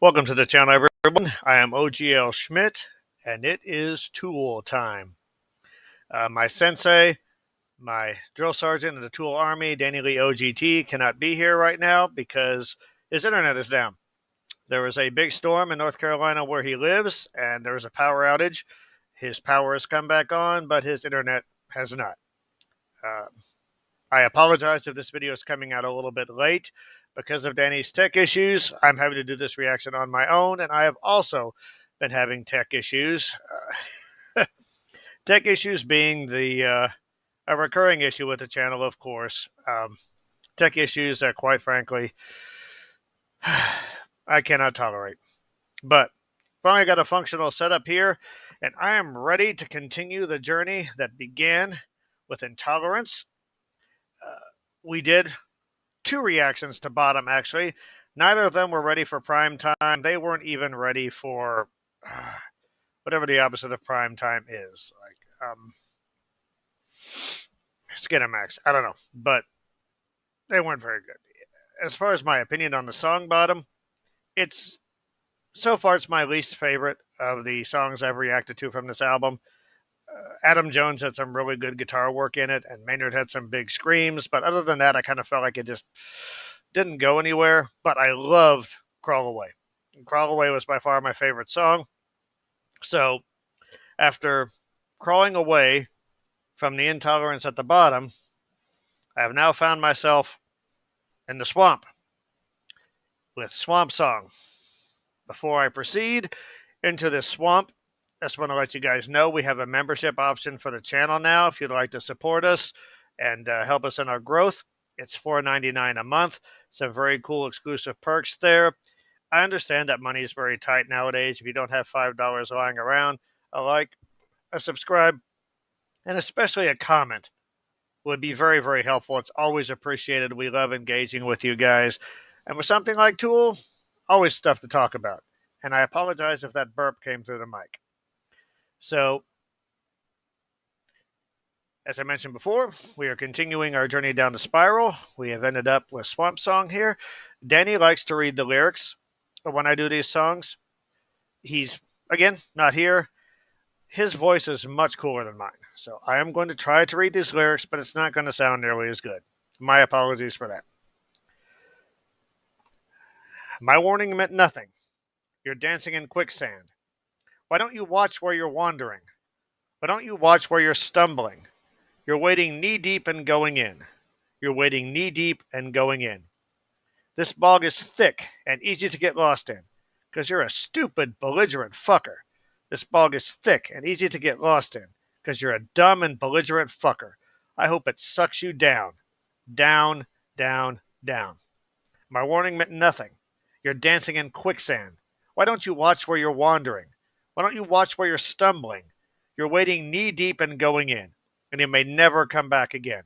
Welcome to the channel, everyone. I am OGL Schmidt, and it is Tool time. My sensei, my drill sergeant in the Tool Army, Danny Lee OGT, cannot be here right now because his internet is down. There was a big storm in North Carolina where he lives, and there was a power outage. His power has come back on, but his internet has not. I apologize if this video is coming out a little bit late. Because of Danny's tech issues, I'm having to do this reaction on my own, and I have also been having tech issues. Tech issues being a recurring issue with the channel, of course. Tech issues that, quite frankly, I cannot tolerate. But finally got a functional setup here, and I am ready to continue the journey that began with intolerance. We did 2 reactions to Bottom, actually. Neither of them were ready for prime time. They weren't even ready for whatever the opposite of prime time is. Like, Skinamax. I don't know. But they weren't very good. As far as my opinion on the song Bottom, so far it's my least favorite of the songs I've reacted to from this album. Adam Jones had some really good guitar work in it, and Maynard had some big screams. But other than that, I kind of felt like it just didn't go anywhere. But I loved Crawl Away. Crawl Away was by far my favorite song. So after crawling away from the intolerance at the bottom, I have now found myself in the swamp with Swamp Song. Before I proceed into this swamp, I just want to let you guys know we have a membership option for the channel now. If you'd like to support us and help us in our growth, it's $4.99 a month. Some very cool exclusive perks there. I understand that money is very tight nowadays. If you don't have $5 lying around, a like, a subscribe, and especially a comment would be very, very helpful. It's always appreciated. We love engaging with you guys. And with something like Tool, always stuff to talk about. And I apologize if that burp came through the mic. So, as I mentioned before, we are continuing our journey down the spiral. We have ended up with Swamp Song here. Danny likes to read the lyrics when I do these songs. He's, again, not here. His voice is much cooler than mine. So I am going to try to read these lyrics, but it's not going to sound nearly as good. My apologies for that. My warning meant nothing. You're dancing in quicksand. Why don't you watch where you're wandering? Why don't you watch where you're stumbling? You're wading knee-deep and going in. You're wading knee-deep and going in. This bog is thick and easy to get lost in, because you're a stupid, belligerent fucker. This bog is thick and easy to get lost in, because you're a dumb and belligerent fucker. I hope it sucks you down. Down, down, down. My warning meant nothing. You're dancing in quicksand. Why don't you watch where you're wandering? Why don't you watch where you're stumbling? You're wading knee-deep and going in, and you may never come back again.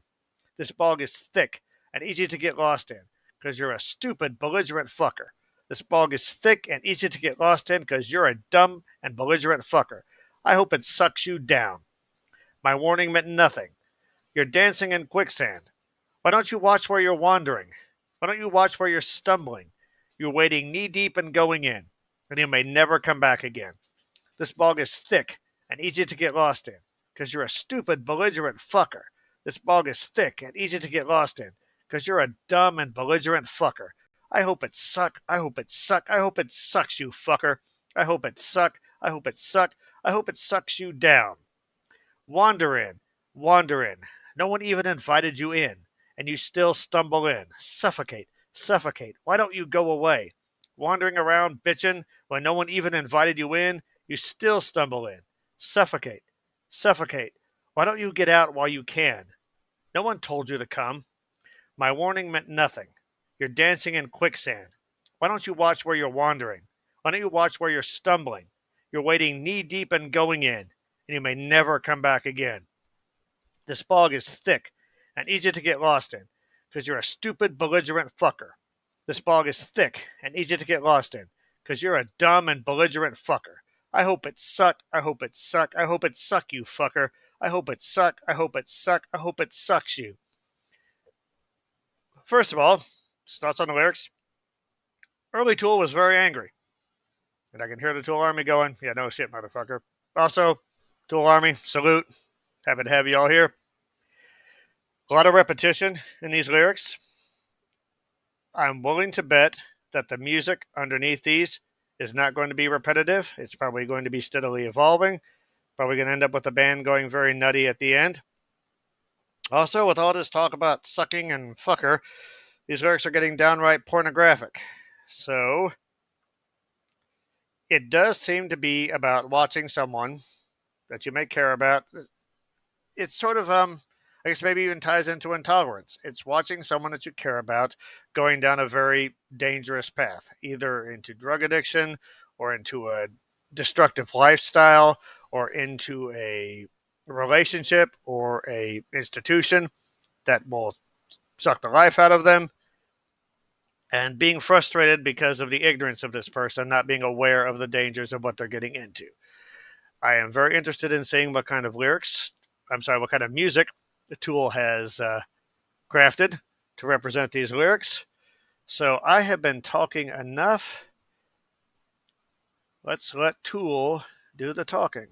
This bog is thick and easy to get lost in, because you're a stupid, belligerent fucker. This bog is thick and easy to get lost in, because you're a dumb and belligerent fucker. I hope it sucks you down. My warning meant nothing. You're dancing in quicksand. Why don't you watch where you're wandering? Why don't you watch where you're stumbling? You're wading knee-deep and going in, and you may never come back again. This bog is thick and easy to get lost in, because you're a stupid, belligerent fucker. This bog is thick and easy to get lost in, because you're a dumb and belligerent fucker. I hope it suck. I hope it suck. I hope it sucks, you fucker. I hope it suck. I hope it suck. I hope it sucks you down. Wander in. Wander in. No one even invited you in, and you still stumble in. Suffocate. Suffocate. Why don't you go away? Wandering around bitching when no one even invited you in, you still stumble in. Suffocate. Suffocate. Why don't you get out while you can? No one told you to come. My warning meant nothing. You're dancing in quicksand. Why don't you watch where you're wandering? Why don't you watch where you're stumbling? You're wading knee-deep and going in, and you may never come back again. This bog is thick and easy to get lost in, because you're a stupid, belligerent fucker. This bog is thick and easy to get lost in, because you're a dumb and belligerent fucker. I hope it suck. I hope it suck. I hope it suck, you fucker. I hope it suck. I hope it suck. I hope it sucks you. First of all, thoughts on the lyrics. Early Tool was very angry. And I can hear the Tool Army going, yeah, no shit, motherfucker. Also, Tool Army, salute. Happy to have you all here. A lot of repetition in these lyrics. I'm willing to bet that the music underneath these is not going to be repetitive. It's probably going to be steadily evolving. Probably going to end up with the band going very nutty at the end. Also, with all this talk about sucking and fucker, these lyrics are getting downright pornographic. So, it does seem to be about watching someone that you may care about. It's sort of, I guess maybe even ties into intolerance. It's watching someone that you care about going down a very dangerous path, either into drug addiction or into a destructive lifestyle or into a relationship or a institution that will suck the life out of them, and being frustrated because of the ignorance of this person, not being aware of the dangers of what they're getting into. I am very interested in seeing what kind of what kind of music the Tool has crafted to represent these lyrics. So I have been talking enough. Let's let Tool do the talking.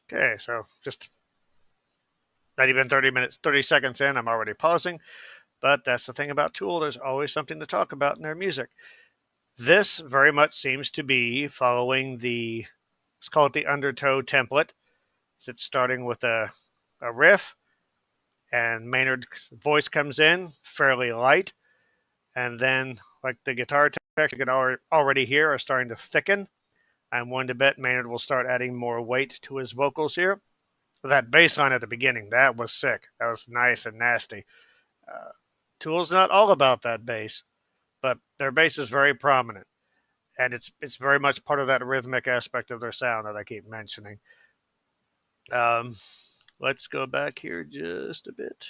Okay, so just not even 30 seconds in, I'm already pausing. But that's the thing about Tool. There's always something to talk about in their music. This very much seems to be following let's call it the Undertow template. It's starting with a riff, and Maynard's voice comes in fairly light, and then like the guitar tracks you can already hear are starting to thicken. I'm willing to bet Maynard will start adding more weight to his vocals here. That bass line at the beginning, that was sick. That was nice and nasty. Tool's not all about that bass, but their bass is very prominent, and it's very much part of that rhythmic aspect of their sound that I keep mentioning. Let's go back here just a bit.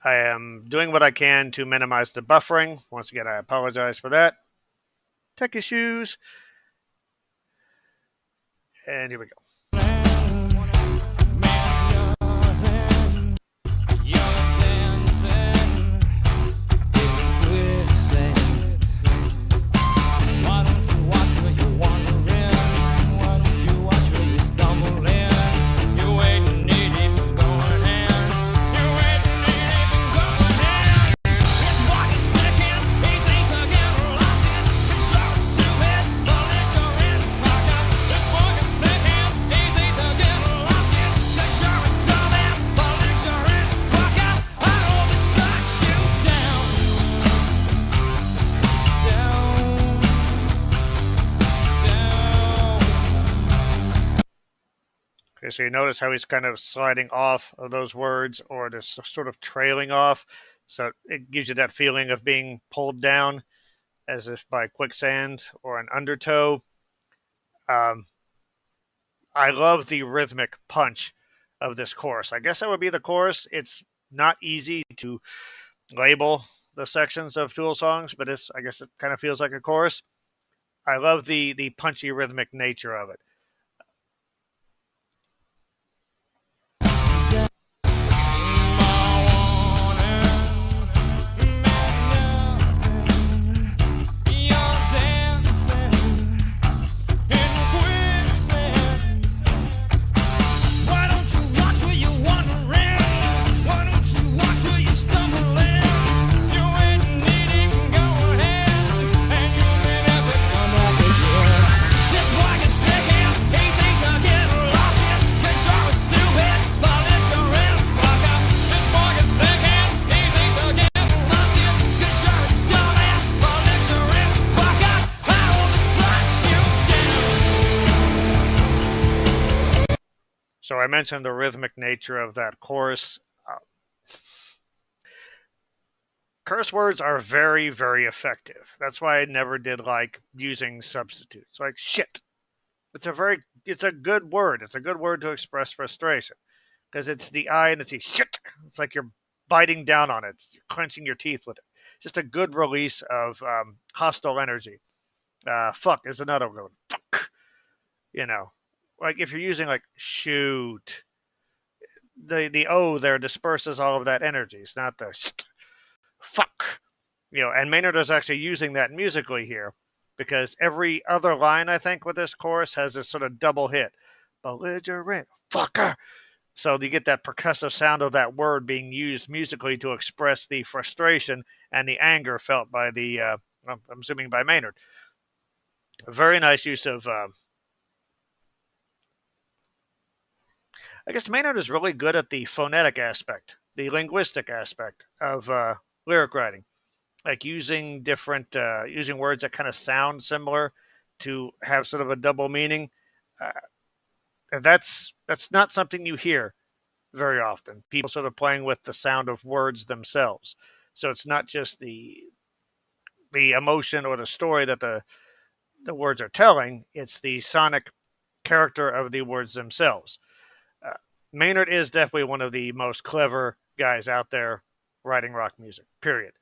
I am doing what I can to minimize the buffering. Once again, I apologize for that. Take your shoes. And here we go. Okay, so you notice how he's kind of sliding off of those words or just sort of trailing off. So it gives you that feeling of being pulled down as if by quicksand or an undertow. I love the rhythmic punch of this chorus. I guess that would be the chorus. It's not easy to label the sections of Tool songs, but I guess it kind of feels like a chorus. I love the punchy rhythmic nature of it. So I mentioned the rhythmic nature of that chorus. Curse words are very, very effective. That's why I never did like using substitutes. Like shit. It's a good word. It's a good word to express frustration because it's the I and it's the shit. It's like you're biting down on it. You're clenching your teeth with it. Just a good release of hostile energy. Fuck is another one. Fuck. You know, like if you're using like shoot, the O there disperses all of that energy. It's not the shit. Fuck. You know, and Maynard is actually using that musically here because every other line, I think, with this chorus has this sort of double hit. Belligerent fucker. So you get that percussive sound of that word being used musically to express the frustration and the anger felt by the, I'm assuming by Maynard. A very nice use of, I guess Maynard is really good at the phonetic aspect, the linguistic aspect of lyric writing. Like using different, using words that kind of sound similar to have sort of a double meaning. That's not something you hear very often. People sort of playing with the sound of words themselves. So it's not just the emotion or the story that the words are telling. It's the sonic character of the words themselves. Maynard is definitely one of the most clever guys out there writing rock music, period.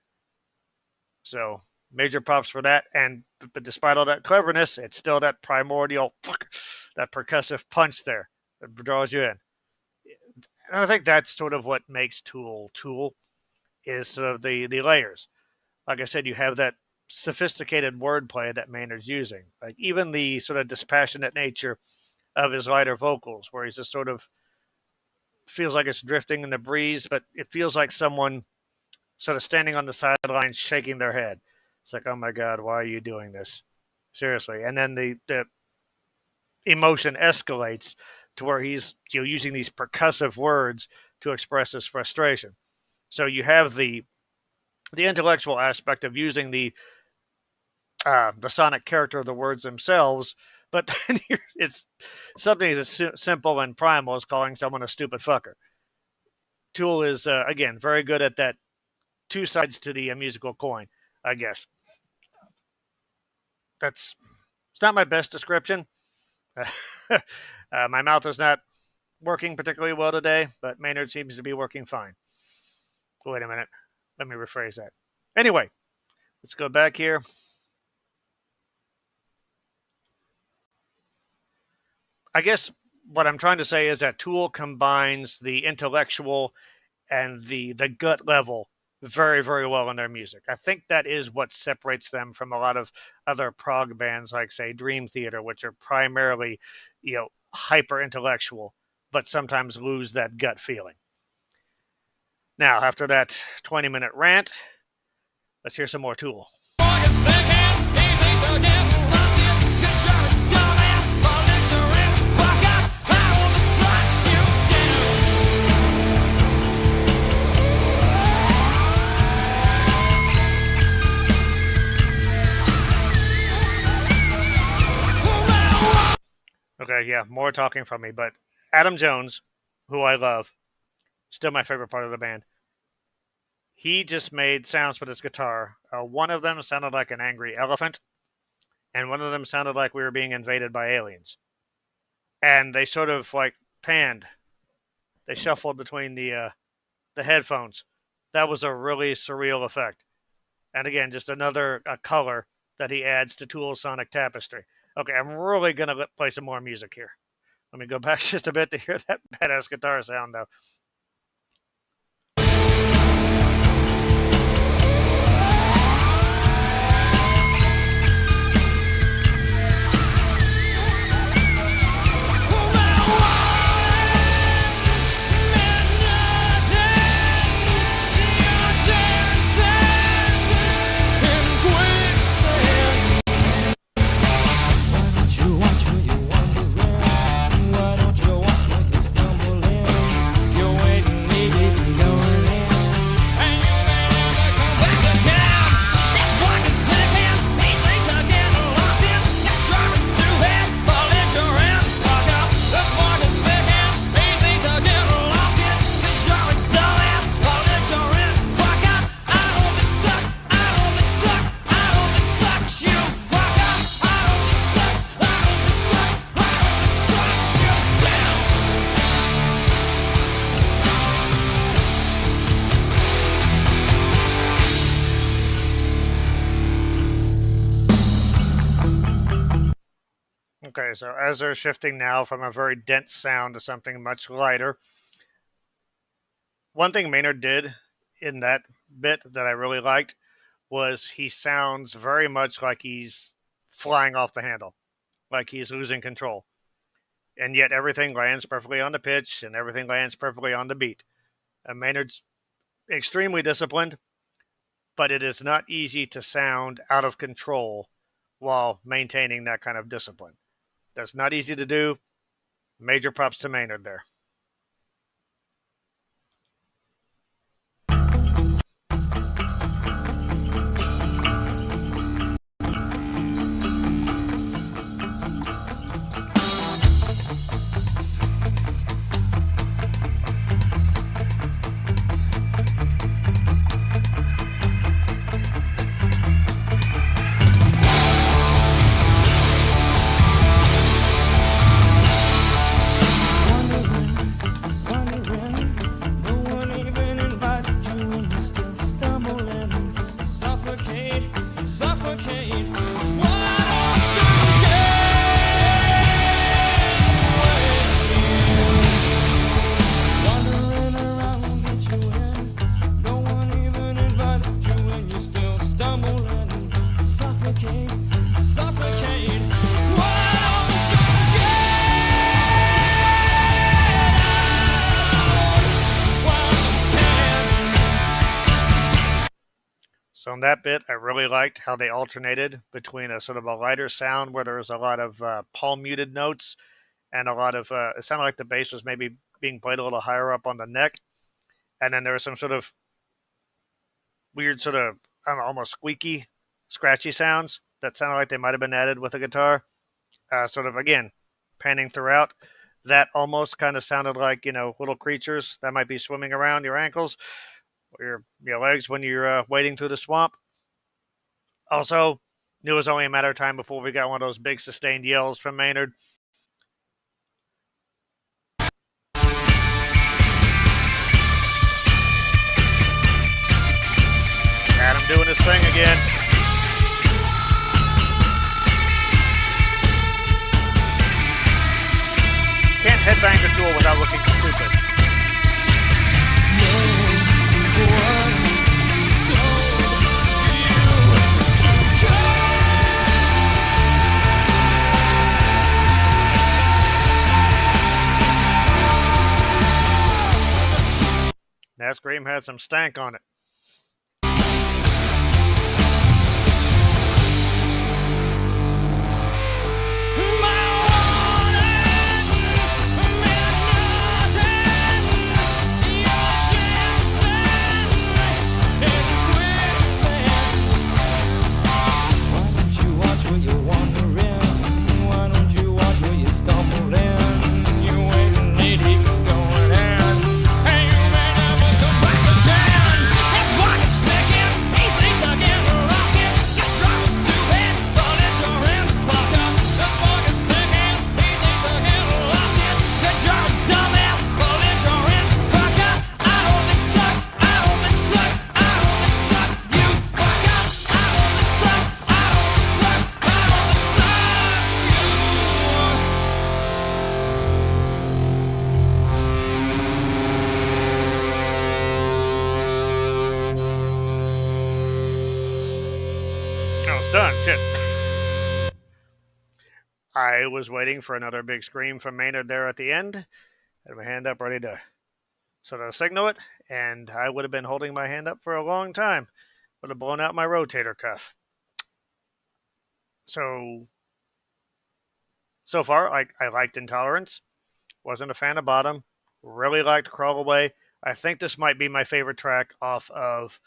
So major props for that. And but despite all that cleverness, it's still that primordial, that percussive punch there that draws you in. And I think that's sort of what makes Tool is sort of the layers. Like I said, you have that sophisticated wordplay that Maynard's using. Like even the sort of dispassionate nature of his lighter vocals, where he's just sort of feels like it's drifting in the breeze, but it feels like someone sort of standing on the sidelines shaking their head. It's like, oh my God, why are you doing this? Seriously. And then the emotion escalates to where he's using these percussive words to express his frustration. So you have the intellectual aspect of using the sonic character of the words themselves, but then it's something as simple and primal as calling someone a stupid fucker. Tool is, again, very good at that two sides to the musical coin, I guess. It's not my best description. My mouth is not working particularly well today, but Maynard seems to be working fine. Wait a minute. Let me rephrase that. Anyway, let's go back here. I guess what I'm trying to say is that Tool combines the intellectual and the gut level very, very well in their music. I think that is what separates them from a lot of other prog bands like, say, Dream Theater, which are primarily, hyper intellectual, but sometimes lose that gut feeling. Now, after that 20-minute rant, let's hear some more Tool. Okay, yeah, more talking from me, but Adam Jones, who I love, still my favorite part of the band, he just made sounds with his guitar. One of them sounded like an angry elephant, and one of them sounded like we were being invaded by aliens. And they sort of like panned. They shuffled between the headphones. That was a really surreal effect. And again, just another color that he adds to Tool's sonic tapestry. Okay, I'm really going to play some more music here. Let me go back just a bit to hear that badass guitar sound, though. Okay, so as they're shifting now from a very dense sound to something much lighter, one thing Maynard did in that bit that I really liked was he sounds very much like he's flying off the handle, like he's losing control. And yet everything lands perfectly on the pitch and everything lands perfectly on the beat. And Maynard's extremely disciplined, but it is not easy to sound out of control while maintaining that kind of discipline. That's not easy to do. Major props to Maynard there. So in that bit, I really liked how they alternated between a sort of a lighter sound where there was a lot of palm muted notes and a lot of, it sounded like the bass was maybe being played a little higher up on the neck. And then there was some sort of weird sort of, I don't know, almost squeaky, scratchy sounds that sounded like they might have been added with a guitar. Sort of, again, panning throughout. That almost kind of sounded like, little creatures that might be swimming around your ankles or your legs when you're wading through the swamp. Also, knew it was only a matter of time before we got one of those big sustained yells from Maynard. Adam doing his thing again. Can't headbang the tool without looking stupid. That scream had some stank on it. Done. Shit. I was waiting for another big scream from Maynard there at the end. Had my hand up ready to sort of signal it, and I would have been holding my hand up for a long time. Would have blown out my rotator cuff. So far, I liked Intolerance. Wasn't a fan of Bottom. Really liked Crawl Away. I think this might be my favorite track off of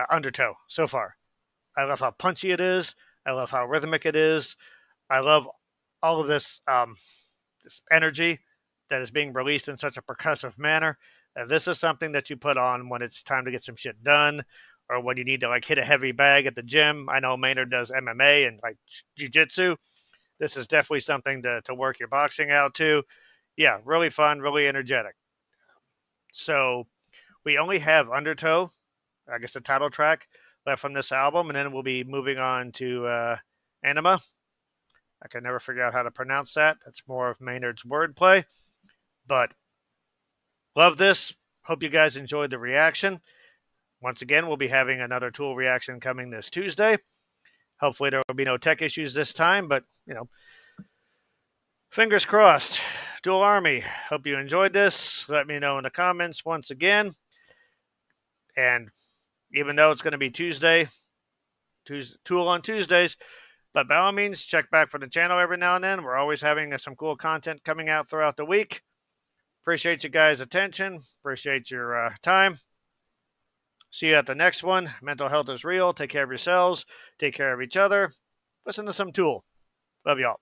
Undertow so far. I love how punchy it is. I love how rhythmic it is. I love all of this this energy that is being released in such a percussive manner. This is something that you put on when it's time to get some shit done, or when you need to like hit a heavy bag at the gym. I know Maynard does MMA and like jiu-jitsu. This is definitely something to work your boxing out to. Yeah, really fun, really energetic. So we only have Undertow, I guess the title track, left from this album, and then we'll be moving on to Anemia. I can never figure out how to pronounce that. That's more of Maynard's wordplay. But love this. Hope you guys enjoyed the reaction. Once again, we'll be having another tool reaction coming this Tuesday. Hopefully there will be no tech issues this time, but, fingers crossed. Dual Army, hope you enjoyed this. Let me know in the comments once again. And even though it's going to be Tuesday, tool on Tuesdays, but by all means, check back for the channel every now and then. We're always having some cool content coming out throughout the week. Appreciate you guys' attention. Appreciate your time. See you at the next one. Mental health is real. Take care of yourselves. Take care of each other. Listen to some Tool. Love y'all.